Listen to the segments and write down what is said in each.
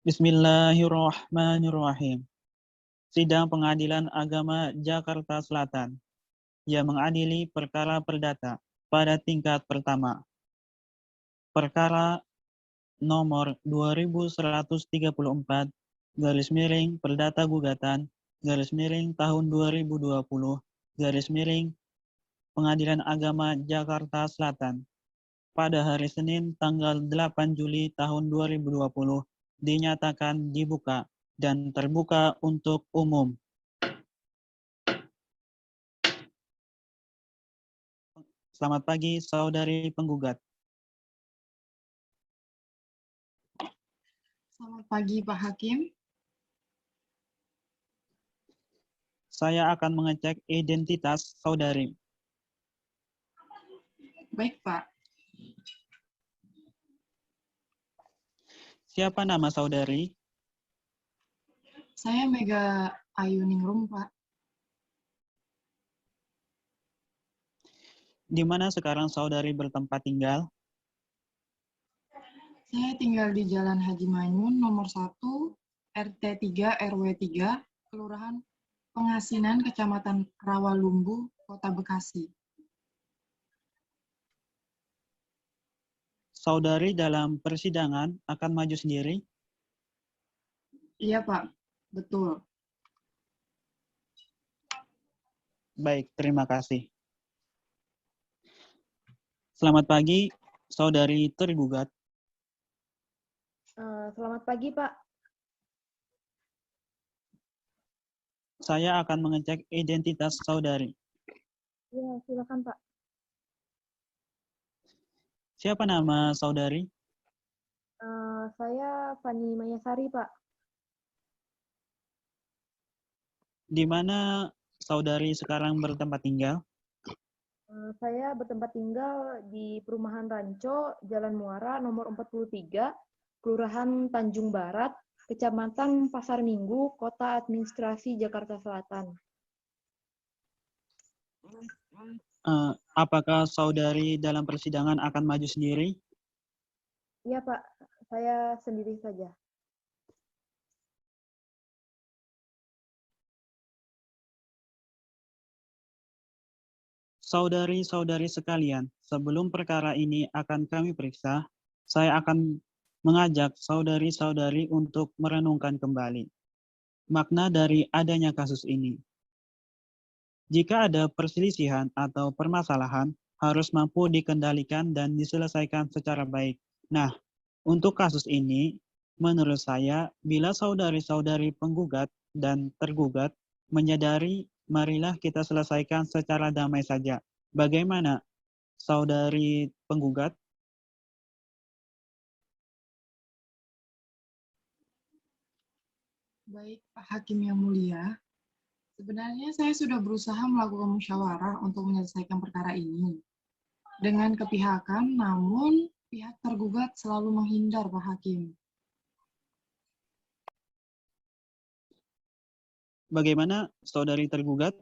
Bismillahirrahmanirrahim. Sidang Pengadilan Agama Jakarta Selatan yang mengadili perkara perdata pada tingkat pertama. Perkara nomor 2134 garis miring perdata gugatan garis miring tahun 2020 garis miring Pengadilan Agama Jakarta Selatan pada hari Senin tanggal 8 Juli tahun 2020 dinyatakan dibuka dan terbuka untuk umum. Selamat pagi, saudari penggugat. Selamat pagi, Pak Hakim. Saya akan mengecek identitas saudari. Baik, Pak. Siapa nama saudari? Saya Mega Ayuningrum, Pak. Di mana sekarang saudari bertempat tinggal? Saya tinggal di Jalan Haji Maimun, nomor 1, RT 3, RW 3, Kelurahan Pengasinan, Kecamatan Rawalumbu, Kota Bekasi. Saudari dalam persidangan akan maju sendiri? Iya, Pak. Betul. Baik, terima kasih. Selamat pagi, saudari tergugat. Selamat pagi, Pak. Saya akan mengecek identitas saudari. Ya, silakan, Pak. Siapa nama saudari? Saya Fani Mayasari, Pak. Di mana saudari sekarang bertempat tinggal? Saya bertempat tinggal di Perumahan Ranco, Jalan Muara, nomor 43, Kelurahan Tanjung Barat, Kecamatan Pasar Minggu, Kota Administrasi Jakarta Selatan. Apakah saudari dalam persidangan akan maju sendiri? Iya, Pak. Saya sendiri saja. Saudari-saudari sekalian, sebelum perkara ini akan kami periksa, saya akan mengajak saudari-saudari untuk merenungkan kembali makna dari adanya kasus ini. Jika ada perselisihan atau permasalahan, harus mampu dikendalikan dan diselesaikan secara baik. Nah, untuk kasus ini, menurut saya, bila saudari-saudari penggugat dan tergugat menyadari, marilah kita selesaikan secara damai saja. Bagaimana, saudari penggugat? Baik, Pak Hakim yang mulia. Sebenarnya saya sudah berusaha melakukan musyawarah untuk menyelesaikan perkara ini dengan kepihakan, namun pihak tergugat selalu menghindar, Pak Hakim. Bagaimana, saudari tergugat?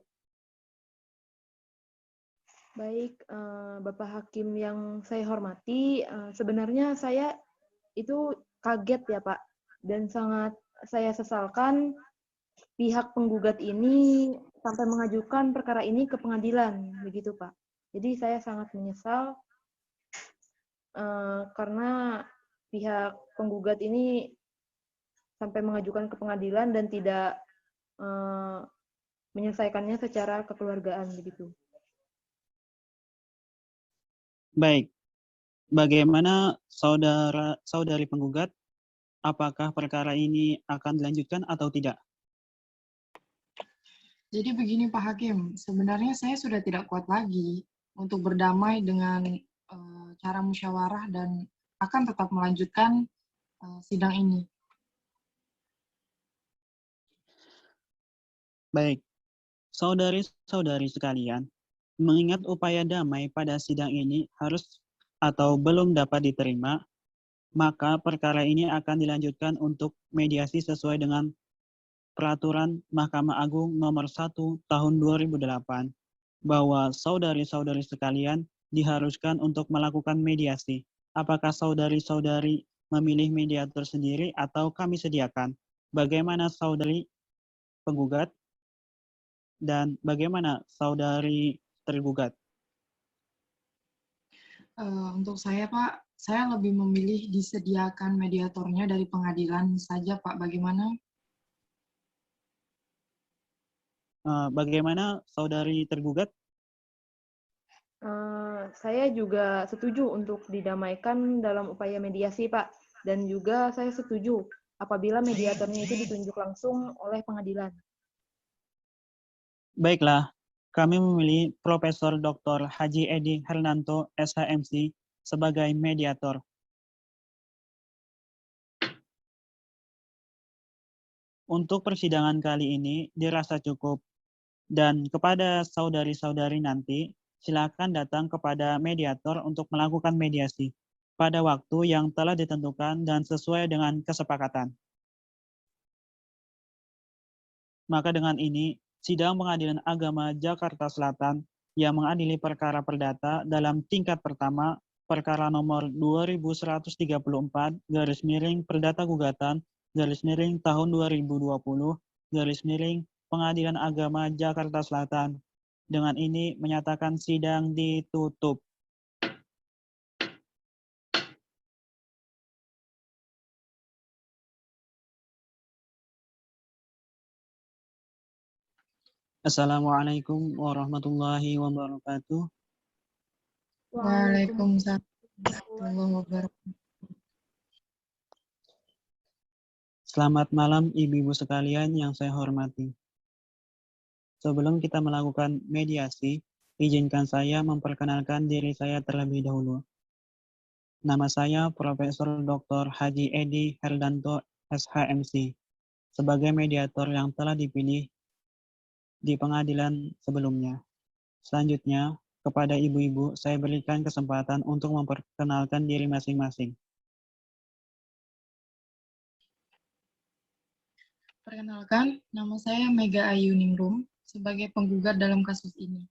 Baik, Bapak Hakim yang saya hormati, sebenarnya saya itu kaget ya, Pak. Dan sangat saya sesalkan pihak penggugat ini sampai mengajukan perkara ini ke pengadilan, begitu Pak. Jadi saya sangat menyesal karena pihak penggugat ini sampai mengajukan ke pengadilan dan tidak menyelesaikannya secara kekeluargaan, begitu. Baik, bagaimana saudari penggugat? Apakah perkara ini akan dilanjutkan atau tidak? Jadi begini Pak Hakim, sebenarnya saya sudah tidak kuat lagi untuk berdamai dengan cara musyawarah dan akan tetap melanjutkan sidang ini. Baik, saudari-saudari sekalian, mengingat upaya damai pada sidang ini harus atau belum dapat diterima, maka perkara ini akan dilanjutkan untuk mediasi sesuai dengan Peraturan Mahkamah Agung Nomor 1 Tahun 2008, bahwa saudari-saudari sekalian diharuskan untuk melakukan mediasi. Apakah saudari-saudari memilih mediator sendiri atau kami sediakan? Bagaimana saudari penggugat dan bagaimana saudari tergugat? Untuk saya, Pak, saya lebih memilih disediakan mediatornya dari pengadilan saja, Pak. Bagaimana? Bagaimana saudari tergugat? Saya juga setuju untuk didamaikan dalam upaya mediasi, Pak. Dan juga saya setuju apabila mediatornya itu ditunjuk langsung oleh pengadilan. Baiklah, kami memilih Profesor Dr. Haji Edi Hernanto, SHMC, sebagai mediator. Untuk persidangan kali ini dirasa cukup. Dan kepada saudari-saudari nanti, silakan datang kepada mediator untuk melakukan mediasi pada waktu yang telah ditentukan dan sesuai dengan kesepakatan. Maka dengan ini, Sidang Pengadilan Agama Jakarta Selatan yang mengadili perkara perdata dalam tingkat pertama, perkara nomor 2134, Perdata Gugatan, tahun 2020, Pengadilan Agama Jakarta Selatan. Dengan ini menyatakan sidang ditutup. Assalamualaikum warahmatullahi wabarakatuh. Waalaikumsalam warahmatullahi wabarakatuh. Selamat malam ibu-ibu sekalian yang saya hormati. Sebelum kita melakukan mediasi, izinkan saya memperkenalkan diri saya terlebih dahulu. Nama saya Profesor Dr. Haji Edi Herdanto, SHMC, sebagai mediator yang telah dipilih di pengadilan sebelumnya. Selanjutnya, kepada ibu-ibu, saya berikan kesempatan untuk memperkenalkan diri masing-masing. Perkenalkan, nama saya Mega Ayu Ningrum sebagai penggugat dalam kasus ini.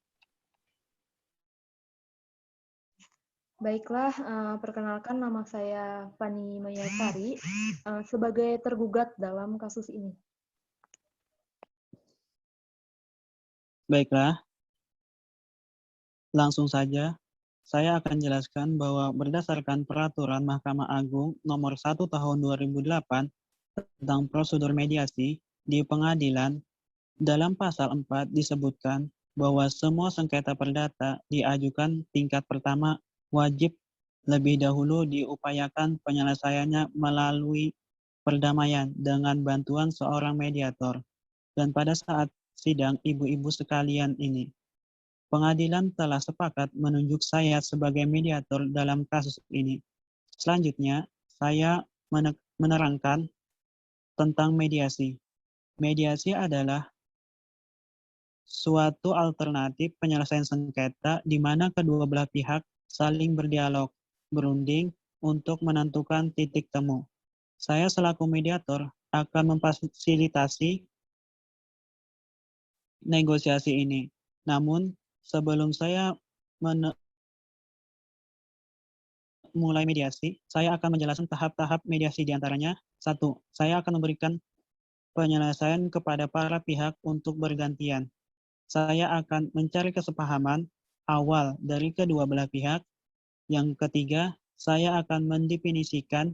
Baiklah, perkenalkan nama saya Fani Mayasari sebagai tergugat dalam kasus ini. Baiklah, langsung saja, saya akan jelaskan bahwa berdasarkan Peraturan Mahkamah Agung Nomor 1 Tahun 2008 tentang prosedur mediasi di pengadilan, dalam pasal 4 disebutkan bahwa semua sengketa perdata diajukan tingkat pertama wajib lebih dahulu diupayakan penyelesaiannya melalui perdamaian dengan bantuan seorang mediator. Dan pada saat sidang ibu-ibu sekalian ini, pengadilan telah sepakat menunjuk saya sebagai mediator dalam kasus ini. Selanjutnya, saya menerangkan tentang mediasi. Mediasi adalah suatu alternatif penyelesaian sengketa di mana kedua belah pihak saling berdialog, berunding untuk menentukan titik temu. Saya selaku mediator akan memfasilitasi negosiasi ini. Namun, sebelum saya mulai mediasi, saya akan menjelaskan tahap-tahap mediasi diantaranya. 1. Saya akan memberikan penyelesaian kepada para pihak untuk bergantian. Saya akan mencari kesepahaman awal dari kedua belah pihak. Yang ketiga, saya akan mendefinisikan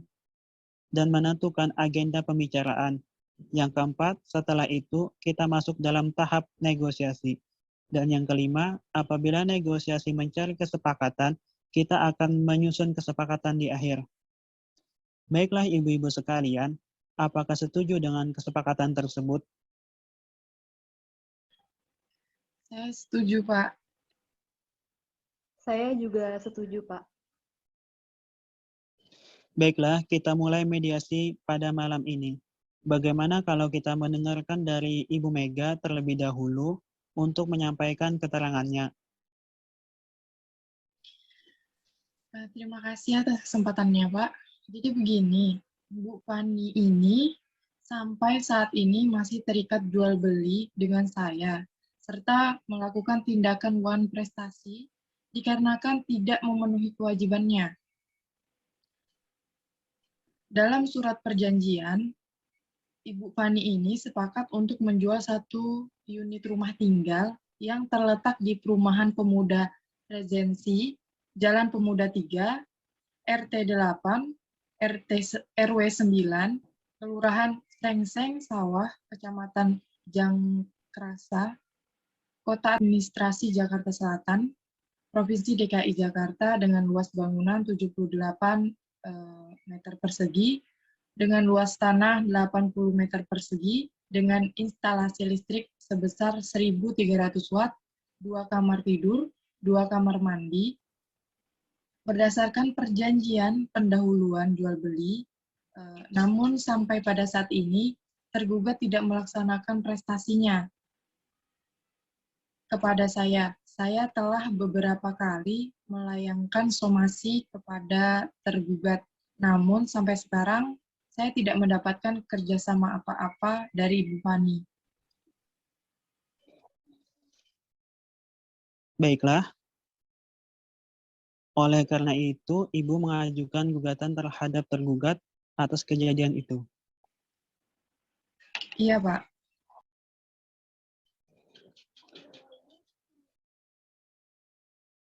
dan menentukan agenda pembicaraan. Yang keempat, setelah itu kita masuk dalam tahap negosiasi. Dan yang kelima, apabila negosiasi mencari kesepakatan, kita akan menyusun kesepakatan di akhir. Baiklah ibu-ibu sekalian, apakah setuju dengan kesepakatan tersebut? Saya setuju, Pak. Saya juga setuju, Pak. Baiklah, kita mulai mediasi pada malam ini. Bagaimana kalau kita mendengarkan dari Ibu Mega terlebih dahulu untuk menyampaikan keterangannya? Terima kasih atas kesempatannya, Pak. Jadi begini, Bu Fani ini sampai saat ini masih terikat jual beli dengan saya, serta melakukan tindakan wan prestasi dikarenakan tidak memenuhi kewajibannya. Dalam surat perjanjian, Ibu Fani ini sepakat untuk menjual 1 unit rumah tinggal yang terletak di Perumahan Pemuda Regensi, Jalan Pemuda 3, RT 8, RW 9, Kelurahan Sengseng Sawah, Kecamatan Jangkrasa, Kota Administrasi Jakarta Selatan, Provinsi DKI Jakarta dengan luas bangunan 78 meter persegi, dengan luas tanah 80 meter persegi, dengan instalasi listrik sebesar 1.300 watt, 2 kamar tidur, 2 kamar mandi. Berdasarkan perjanjian pendahuluan jual beli, namun sampai pada saat ini tergugat tidak melaksanakan prestasinya kepada saya. Saya telah beberapa kali melayangkan somasi kepada tergugat, namun sampai sekarang saya tidak mendapatkan kerjasama apa-apa dari Ibu Fani. Baiklah, oleh karena itu, Ibu mengajukan gugatan terhadap tergugat atas kejadian itu. Iya, Pak.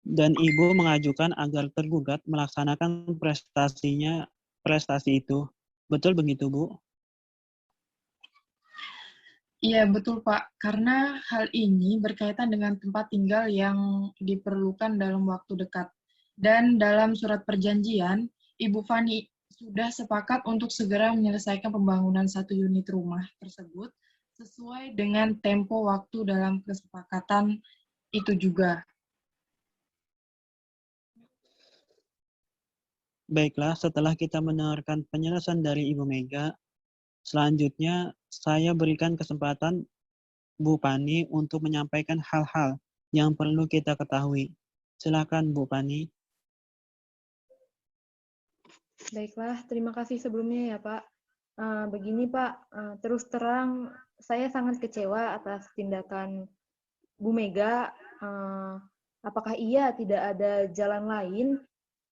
Dan Ibu mengajukan agar tergugat melaksanakan prestasi itu. Betul begitu, Bu? Iya, betul, Pak. Karena hal ini berkaitan dengan tempat tinggal yang diperlukan dalam waktu dekat. Dan dalam surat perjanjian, Ibu Fani sudah sepakat untuk segera menyelesaikan pembangunan 1 unit rumah tersebut sesuai dengan tempo waktu dalam kesepakatan itu juga. Baiklah, setelah kita mendengarkan penjelasan dari Ibu Mega, selanjutnya saya berikan kesempatan Bu Pani untuk menyampaikan hal-hal yang perlu kita ketahui. Silakan Bu Pani. Baiklah, terima kasih sebelumnya ya Pak. Begini Pak, terus terang saya sangat kecewa atas tindakan Bu Mega. Apakah iya tidak ada jalan lain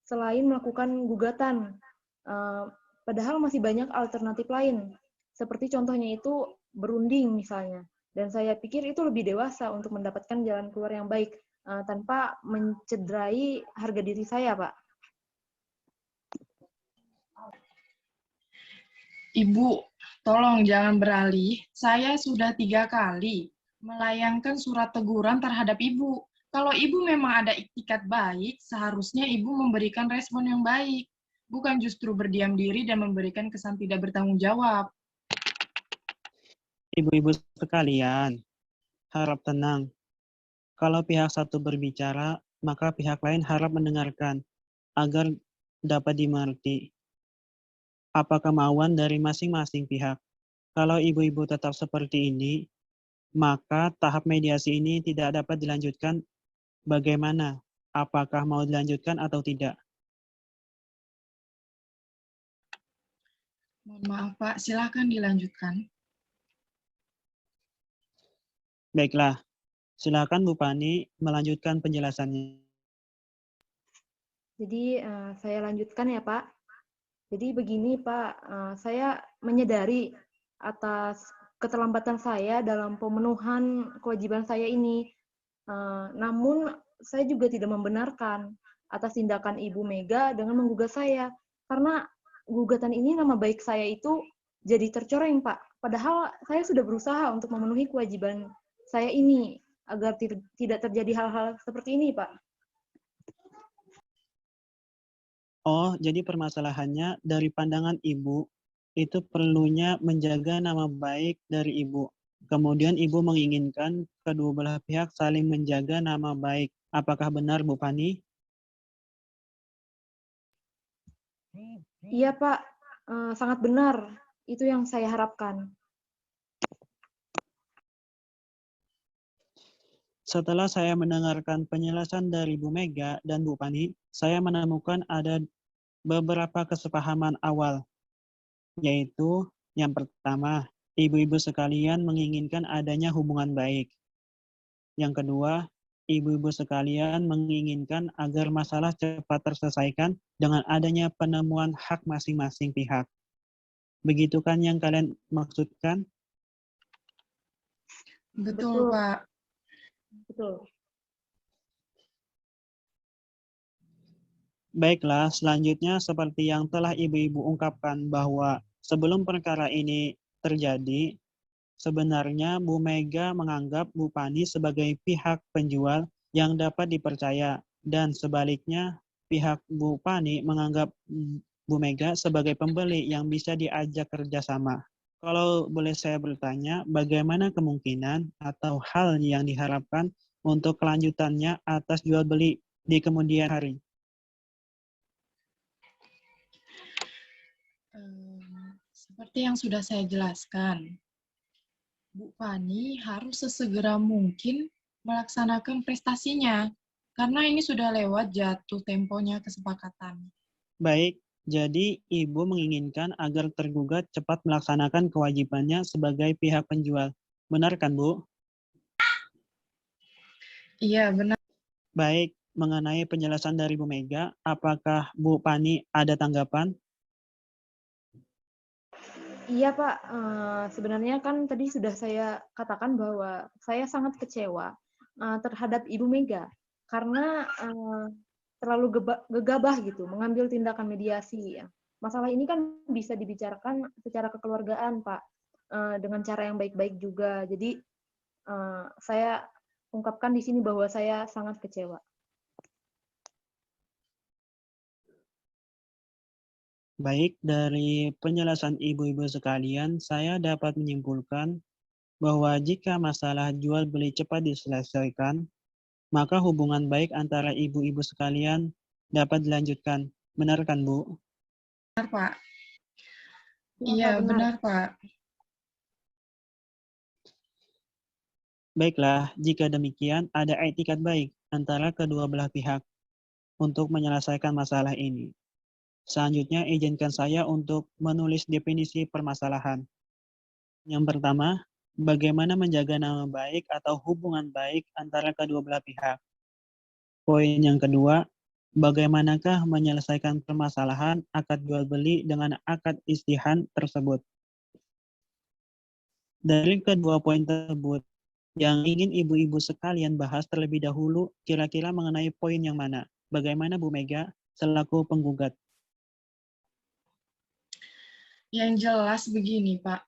selain melakukan gugatan? Padahal masih banyak alternatif lain, seperti contohnya itu berunding misalnya. Dan saya pikir itu lebih dewasa untuk mendapatkan jalan keluar yang baik tanpa mencederai harga diri saya, Pak. Ibu, tolong jangan beralih. Saya sudah 3 kali melayangkan surat teguran terhadap Ibu. Kalau Ibu memang ada itikad baik, seharusnya Ibu memberikan respon yang baik, bukan justru berdiam diri dan memberikan kesan tidak bertanggung jawab. Ibu-ibu sekalian, harap tenang. Kalau pihak satu berbicara, maka pihak lain harap mendengarkan agar dapat dimengerti apa kemauan dari masing-masing pihak. Kalau ibu-ibu tetap seperti ini, maka tahap mediasi ini tidak dapat dilanjutkan. Bagaimana? Apakah mau dilanjutkan atau tidak? Mohon maaf, Pak. Silakan dilanjutkan. Baiklah, silakan Bu Pani melanjutkan penjelasannya. Jadi saya lanjutkan ya Pak. Jadi begini Pak, saya menyadari atas keterlambatan saya dalam pemenuhan kewajiban saya ini. Namun saya juga tidak membenarkan atas tindakan Ibu Mega dengan menggugat saya. Karena gugatan ini nama baik saya itu jadi tercoreng Pak. Padahal saya sudah berusaha untuk memenuhi kewajiban saya ini agar tidak terjadi hal-hal seperti ini Pak. Oh, jadi permasalahannya dari pandangan Ibu, itu perlunya menjaga nama baik dari Ibu. Kemudian Ibu menginginkan kedua belah pihak saling menjaga nama baik. Apakah benar, Bu Pani? Iya Pak, sangat benar. Itu yang saya harapkan. Setelah saya mendengarkan penjelasan dari Bu Mega dan Bu Pani, saya menemukan ada beberapa kesepahaman awal, yaitu yang pertama, ibu-ibu sekalian menginginkan adanya hubungan baik. Yang kedua, ibu-ibu sekalian menginginkan agar masalah cepat terselesaikan dengan adanya penemuan hak masing-masing pihak. Begitu kan yang kalian maksudkan? Betul, Pak. Betul. Baiklah, selanjutnya seperti yang telah ibu-ibu ungkapkan bahwa sebelum perkara ini terjadi, sebenarnya Bu Mega menganggap Bu Pani sebagai pihak penjual yang dapat dipercaya, dan sebaliknya pihak Bu Pani menganggap Bu Mega sebagai pembeli yang bisa diajak kerjasama. Kalau boleh saya bertanya, bagaimana kemungkinan atau hal yang diharapkan untuk kelanjutannya atas jual beli di kemudian hari? Seperti yang sudah saya jelaskan, Bu Pani harus sesegera mungkin melaksanakan prestasinya, karena ini sudah lewat jatuh temponya kesepakatan. Baik, jadi Ibu menginginkan agar tergugat cepat melaksanakan kewajibannya sebagai pihak penjual. Benar kan, Bu? Iya, benar. Baik, mengenai penjelasan dari Bu Mega, apakah Bu Pani ada tanggapan? Iya Pak, sebenarnya kan tadi sudah saya katakan bahwa saya sangat kecewa terhadap Ibu Mega karena terlalu gegabah gitu mengambil tindakan mediasi. Ya. Masalah ini kan bisa dibicarakan secara kekeluargaan Pak, dengan cara yang baik-baik juga. Jadi saya ungkapkan di sini bahwa saya sangat kecewa. Baik, dari penjelasan ibu-ibu sekalian, saya dapat menyimpulkan bahwa jika masalah jual beli cepat diselesaikan, maka hubungan baik antara ibu-ibu sekalian dapat dilanjutkan. Benar kan, Bu? Benar, Pak. Ya, Iya, Pak, benar. benar, Pak. Baiklah, jika demikian ada etikat baik antara kedua belah pihak untuk menyelesaikan masalah ini. Selanjutnya, izinkan saya untuk menulis definisi permasalahan. Yang pertama, bagaimana menjaga nama baik atau hubungan baik antara kedua belah pihak. Poin yang kedua, bagaimanakah menyelesaikan permasalahan akad jual beli dengan akad istihan tersebut. Dari kedua poin tersebut, yang ingin ibu-ibu sekalian bahas terlebih dahulu kira-kira mengenai poin yang mana? Bagaimana Bu Mega selaku penggugat? Yang jelas begini, Pak.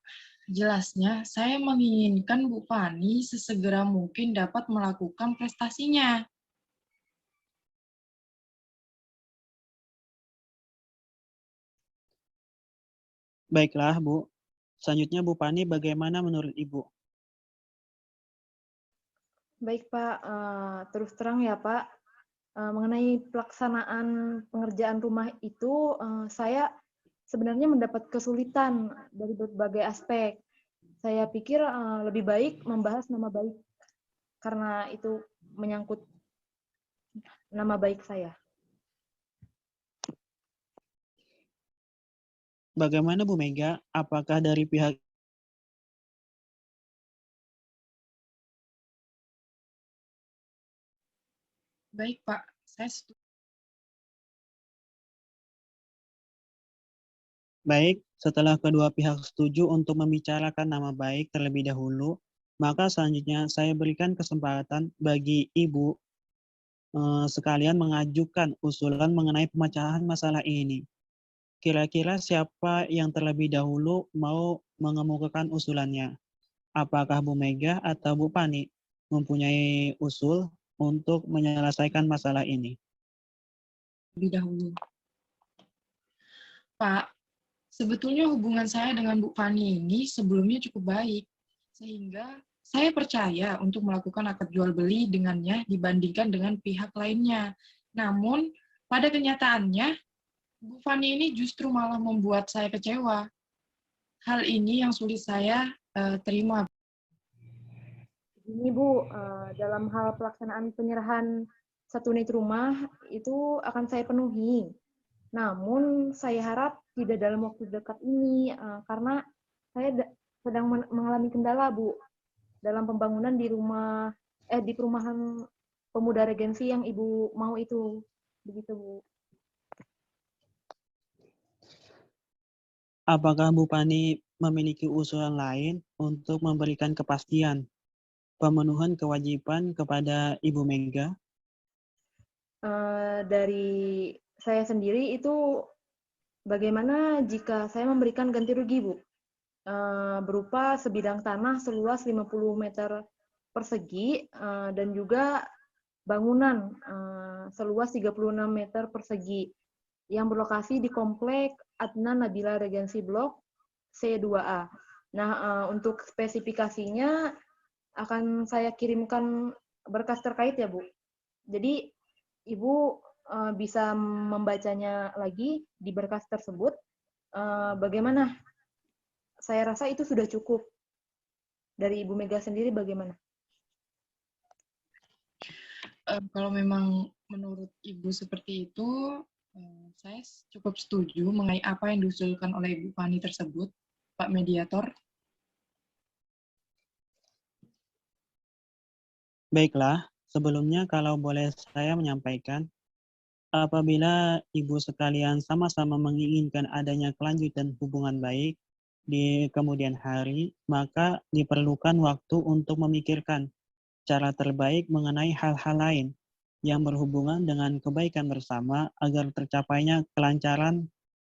Jelasnya, saya menginginkan Bu Pani sesegera mungkin dapat melakukan prestasinya. Baiklah, Bu. Selanjutnya Bu Pani, bagaimana menurut Ibu? Baik Pak, terus terang ya Pak, mengenai pelaksanaan pengerjaan rumah itu, saya sebenarnya mendapat kesulitan dari berbagai aspek. Saya pikir lebih baik membahas nama baik, karena itu menyangkut nama baik saya. Bagaimana Bu Mega? Apakah dari pihak Baik, Pak. Saya setuju. baik, setelah kedua pihak setuju untuk membicarakan nama baik terlebih dahulu, maka selanjutnya saya berikan kesempatan bagi Ibu sekalian mengajukan usulan mengenai pemecahan masalah ini. Kira-kira siapa yang terlebih dahulu mau mengemukakan usulannya? Apakah Bu Mega atau Bu Pani mempunyai usul untuk menyelesaikan masalah ini? Lebih dahulu. Pak, sebetulnya hubungan saya dengan Bu Pani ini sebelumnya cukup baik, sehingga saya percaya untuk melakukan akad jual beli dengannya dibandingkan dengan pihak lainnya. Namun, pada kenyataannya, Bu Fani ini justru malah membuat saya kecewa. Hal ini yang sulit saya terima. Ini Bu, dalam hal pelaksanaan penyerahan satu unit rumah itu akan saya penuhi. Namun saya harap tidak dalam waktu dekat ini, karena saya sedang mengalami kendala Bu dalam pembangunan di perumahan pemuda regensi yang Ibu mau itu. Begitu Bu. Apakah Bu Pani memiliki usulan lain untuk memberikan kepastian pemenuhan kewajiban kepada Ibu Mega? Dari saya sendiri itu bagaimana jika saya memberikan ganti rugi, Bu? Berupa sebidang tanah seluas 50 meter persegi dan juga bangunan seluas 36 meter persegi yang berlokasi di Komplek Adnan Nabila Regency Blok C2A. Nah, untuk spesifikasinya akan saya kirimkan berkas terkait ya, Bu. Jadi, Ibu bisa membacanya lagi di berkas tersebut. Bagaimana? Saya rasa itu sudah cukup. Dari Ibu Mega sendiri bagaimana? Kalau memang menurut Ibu seperti itu, saya cukup setuju mengenai apa yang diusulkan oleh Ibu Fani tersebut, Pak Mediator. Baiklah, sebelumnya kalau boleh saya menyampaikan, apabila Ibu sekalian sama-sama menginginkan adanya kelanjutan hubungan baik di kemudian hari, maka diperlukan waktu untuk memikirkan cara terbaik mengenai hal-hal lain yang berhubungan dengan kebaikan bersama agar tercapainya kelancaran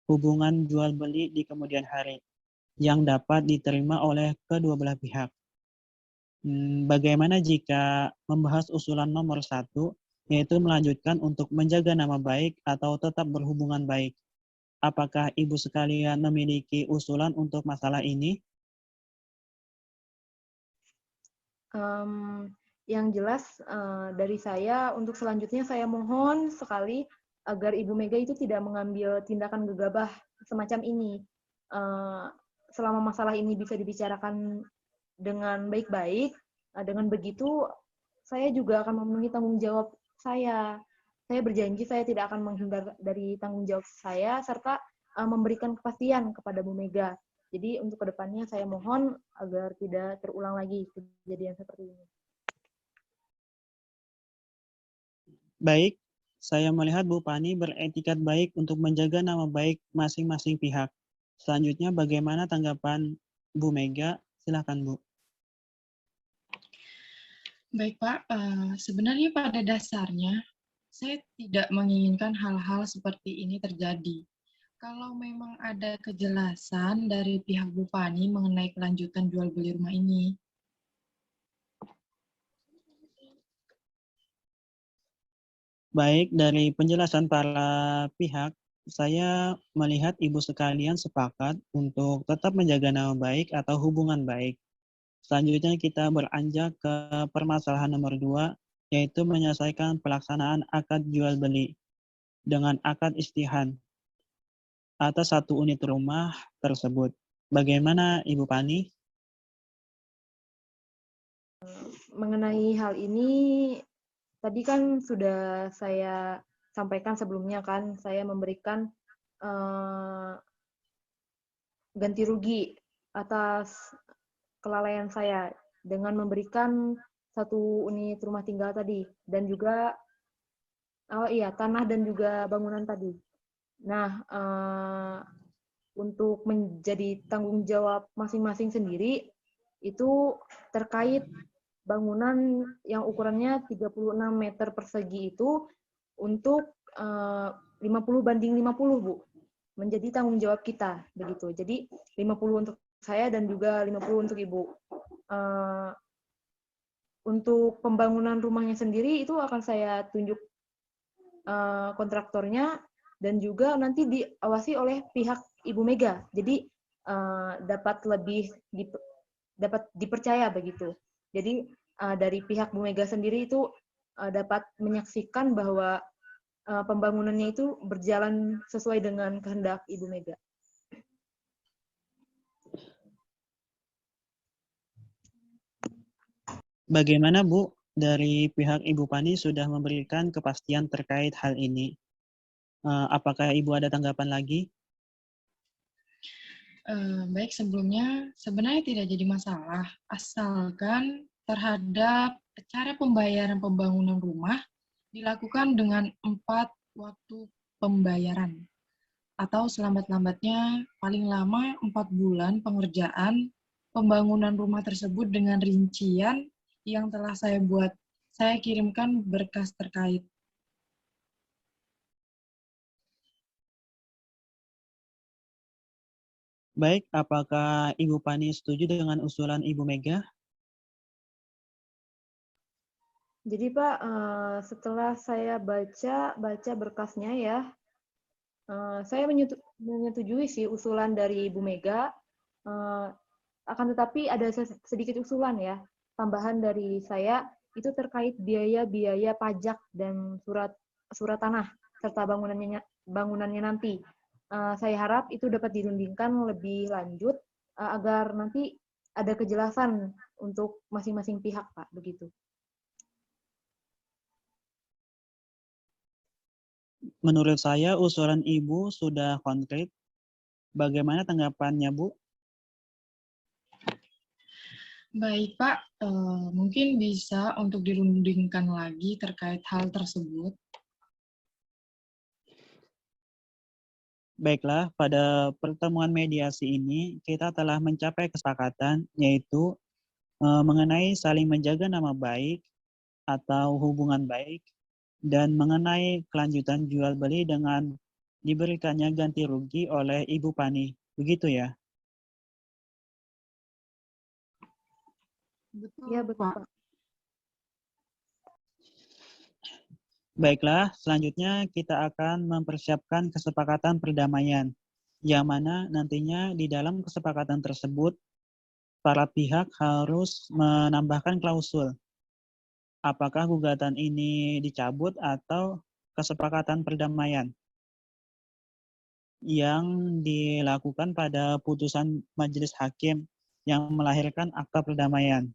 hubungan jual beli di kemudian hari yang dapat diterima oleh kedua belah pihak. Bagaimana jika membahas usulan nomor 1, yaitu melanjutkan untuk menjaga nama baik atau tetap berhubungan baik? Apakah Ibu sekalian memiliki usulan untuk masalah ini? Yang jelas dari saya untuk selanjutnya saya mohon sekali agar Ibu Mega itu tidak mengambil tindakan gegabah semacam ini. Selama masalah ini bisa dibicarakan dengan baik-baik, dengan begitu saya juga akan memenuhi tanggung jawab saya. Saya berjanji saya tidak akan menghindar dari tanggung jawab saya serta memberikan kepastian kepada Bu Mega. Jadi untuk kedepannya saya mohon agar tidak terulang lagi kejadian seperti ini. Baik, saya melihat Bu Pani beretikat baik untuk menjaga nama baik masing-masing pihak. Selanjutnya bagaimana tanggapan Bu Mega? Silakan Bu. Baik Pak, sebenarnya pada dasarnya saya tidak menginginkan hal-hal seperti ini terjadi. Kalau memang ada kejelasan dari pihak Bu Fani mengenai kelanjutan jual beli rumah ini. Baik, dari penjelasan para pihak, saya melihat Ibu sekalian sepakat untuk tetap menjaga nama baik atau hubungan baik. Selanjutnya kita beranjak ke permasalahan nomor 2, yaitu menyelesaikan pelaksanaan akad jual beli dengan akad istihan atas satu unit rumah tersebut. Bagaimana Ibu Pani? Mengenai hal ini, tadi kan sudah saya sampaikan sebelumnya kan, saya memberikan ganti rugi atas kelalaian saya dengan memberikan satu unit rumah tinggal tadi dan juga tanah dan juga bangunan tadi. Nah, untuk menjadi tanggung jawab masing-masing sendiri itu terkait bangunan yang ukurannya 36 meter persegi itu untuk 50/50, Bu. Menjadi tanggung jawab kita begitu. Jadi 50 untuk saya dan juga 50 untuk Ibu. Untuk pembangunan rumahnya sendiri itu akan saya tunjuk kontraktornya dan juga nanti diawasi oleh pihak Ibu Mega. Jadi dapat lebih dapat dipercaya begitu. Jadi dari pihak Bu Mega sendiri itu dapat menyaksikan bahwa pembangunannya itu berjalan sesuai dengan kehendak Ibu Mega. Bagaimana Bu, dari pihak Ibu Pani sudah memberikan kepastian terkait hal ini? Apakah Ibu ada tanggapan lagi? Baik, sebelumnya sebenarnya tidak jadi masalah, asalkan terhadap cara pembayaran pembangunan rumah dilakukan dengan 4 waktu pembayaran. atau selambat-lambatnya paling lama 4 bulan pengerjaan pembangunan rumah tersebut dengan rincian yang telah saya buat. Saya kirimkan berkas terkait. Baik, apakah Ibu Pani setuju dengan usulan Ibu Mega? Jadi Pak, setelah saya baca berkasnya ya, saya menyetujui sih usulan dari Ibu Mega. Akan tetapi ada sedikit usulan ya, tambahan dari saya itu terkait biaya-biaya pajak dan surat tanah serta bangunannya nanti. Saya harap itu dapat dirundingkan lebih lanjut agar nanti ada kejelasan untuk masing-masing pihak, Pak, begitu. Menurut saya usulan Ibu sudah konkret. Bagaimana tanggapannya, Bu? Baik, Pak. Mungkin bisa untuk dirundingkan lagi terkait hal tersebut. Baiklah, pada pertemuan mediasi ini kita telah mencapai kesepakatan, yaitu mengenai saling menjaga nama baik atau hubungan baik, dan mengenai kelanjutan jual beli dengan diberikannya ganti rugi oleh Ibu Pani. Begitu ya? Betul, Ya, betul, Pak. Pak. Baiklah, selanjutnya kita akan mempersiapkan kesepakatan perdamaian, yang mana nantinya di dalam kesepakatan tersebut, para pihak harus menambahkan klausul. Apakah gugatan ini dicabut atau kesepakatan perdamaian yang dilakukan pada putusan majelis hakim yang melahirkan akta perdamaian.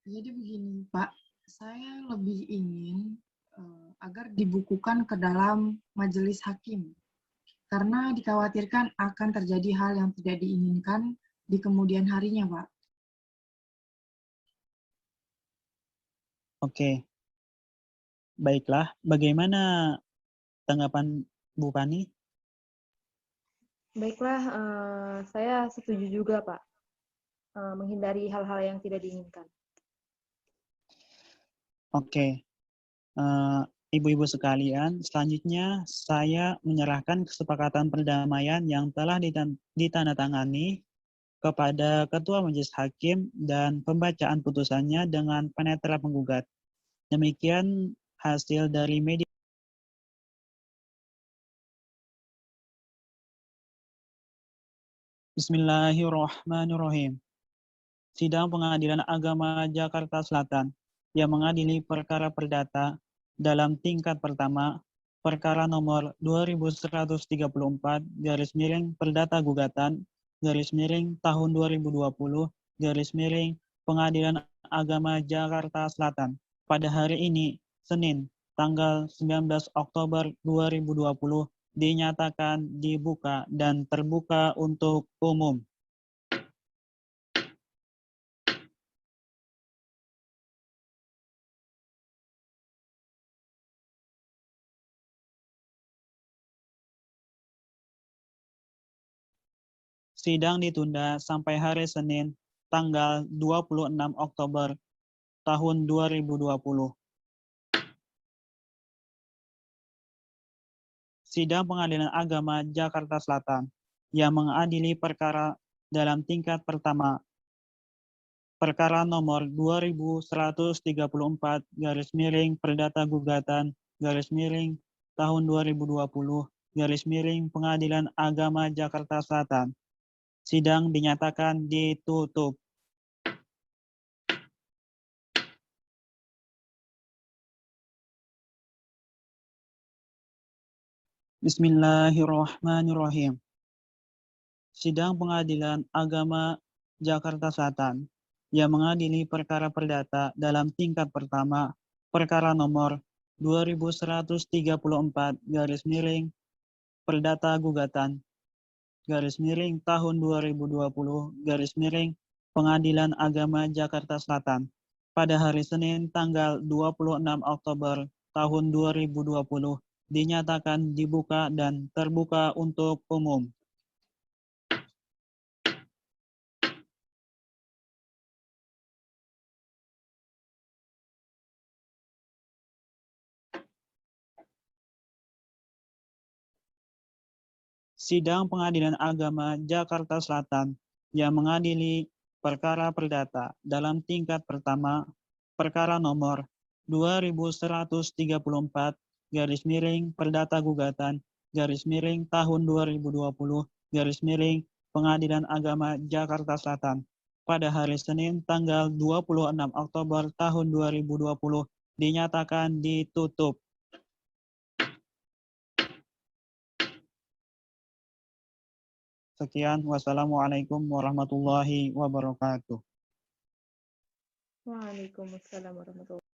Jadi begini, Pak. Saya lebih ingin agar dibukukan ke dalam majelis hakim. Karena dikhawatirkan akan terjadi hal yang tidak diinginkan di kemudian harinya, Pak. Oke, baiklah. Bagaimana tanggapan Bu Pani? Baiklah, saya setuju juga, Pak. Menghindari hal-hal yang tidak diinginkan. Oke, ibu-ibu sekalian, selanjutnya saya menyerahkan kesepakatan perdamaian yang telah ditandatangani kepada Ketua Majelis Hakim dan pembacaan putusannya dengan penetra penggugat. Demikian hasil dari media. Bismillahirrahmanirrahim. Sidang Pengadilan Agama Jakarta Selatan yang mengadili perkara perdata dalam tingkat pertama, perkara nomor 2134 garis miring perdata gugatan garis miring tahun 2020 garis miring Pengadilan Agama Jakarta Selatan pada hari ini, Senin, tanggal 19 Oktober 2020, dinyatakan dibuka dan terbuka untuk umum. Sidang ditunda sampai hari Senin, tanggal 26 Oktober tahun 2020. Sidang Pengadilan Agama Jakarta Selatan yang mengadili perkara dalam tingkat pertama, perkara nomor 2134 garis miring perdata gugatan garis miring tahun 2020 garis miring Pengadilan Agama Jakarta Selatan. Sidang dinyatakan ditutup. Bismillahirrahmanirrahim. Sidang Pengadilan Agama Jakarta Selatan yang mengadili perkara perdata dalam tingkat pertama, perkara nomor 2134 garis miring perdata gugatan garis miring tahun 2020 garis miring Pengadilan Agama Jakarta Selatan pada hari Senin tanggal 26 Oktober tahun 2020 dinyatakan dibuka dan terbuka untuk umum. Sidang Pengadilan Agama Jakarta Selatan yang mengadili perkara perdata dalam tingkat pertama perkara nomor 2134 garis miring perdata gugatan garis miring tahun 2020 garis miring Pengadilan Agama Jakarta Selatan pada hari Senin tanggal 26 Oktober tahun 2020 dinyatakan ditutup. Sekian, wassalamualaikum warahmatullahi wabarakatuh. Waalaikumsalam warahmatullahi wabarakatuh.